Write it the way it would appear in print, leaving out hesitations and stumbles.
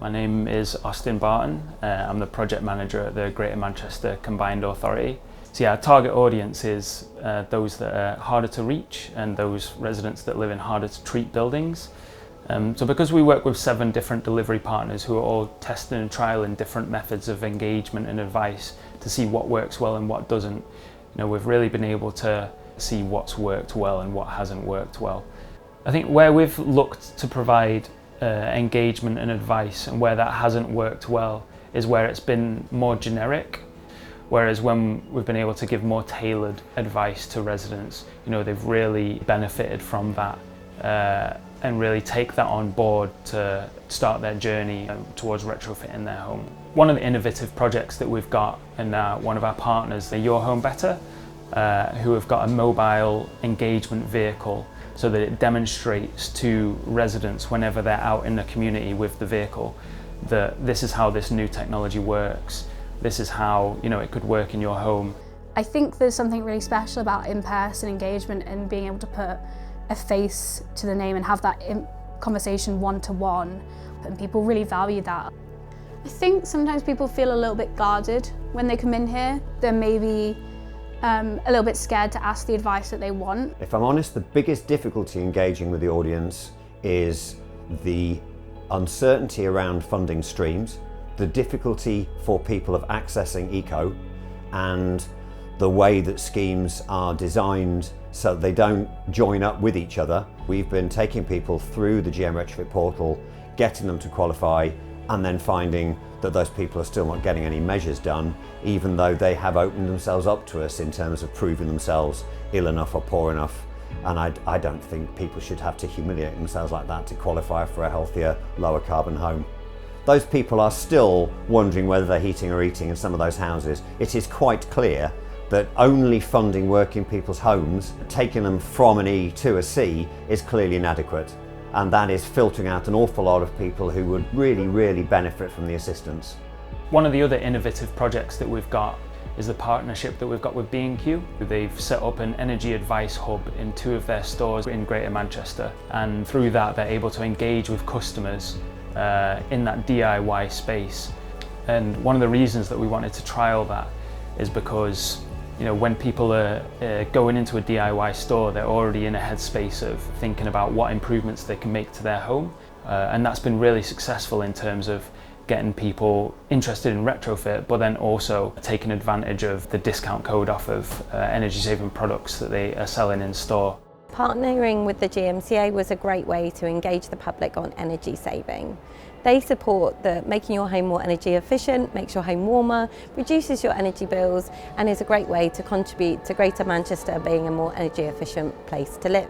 My name is Austin Barton. I'm the project manager at the Greater Manchester Combined Authority. So yeah, our target audience is those that are harder to reach and those residents that live in harder to treat buildings. So because we work with 7 different delivery partners who are all testing and trialing different methods of engagement and advice to see what works well and what doesn't, we've really been able to see what's worked well and what hasn't worked well. I think where we've looked to provide engagement and advice and where that hasn't worked well is where it's been more generic, whereas when we've been able to give more tailored advice to residents, they've really benefited from that and really take that on board to start their journey towards retrofitting their home. One of the innovative projects that we've got, and one of our partners, Your Home Better, who have got a mobile engagement vehicle so that it demonstrates to residents whenever they're out in the community with the vehicle that this is how this new technology works, this is how it could work in your home. I think there's something really special about in-person engagement and being able to put a face to the name and have that conversation one-to-one, and people really value that. I think sometimes people feel a little bit guarded when they come in here. They're maybe a little bit scared to ask the advice that they want. If I'm honest, the biggest difficulty engaging with the audience is the uncertainty around funding streams, the difficulty for people of accessing eco, and the way that schemes are designed so they don't join up with each other. We've been taking people through the GM Retrofit portal, getting them to qualify, and then finding that those people are still not getting any measures done, even though they have opened themselves up to us in terms of proving themselves ill enough or poor enough. And I don't think people should have to humiliate themselves like that to qualify for a healthier, lower carbon home. Those people are still wondering whether they're heating or eating in some of those houses. It is quite clear that only funding working people's homes, taking them from an E to a C, is clearly inadequate. And that is filtering out an awful lot of people who would really, really benefit from the assistance. One of the other innovative projects that we've got is the partnership that we've got with B&Q. They've set up an energy advice hub in 2 of their stores in Greater Manchester, and through that they're able to engage with customers in that DIY space. And one of the reasons that we wanted to trial that is because when people are going into a DIY store, they're already in a headspace of thinking about what improvements they can make to their home. And that's been really successful in terms of getting people interested in retrofit, but then also taking advantage of the discount code off of energy saving products that they are selling in store. Partnering with the GMCA was a great way to engage the public on energy saving. They support making your home more energy efficient, makes your home warmer, reduces your energy bills, and is a great way to contribute to Greater Manchester being a more energy efficient place to live.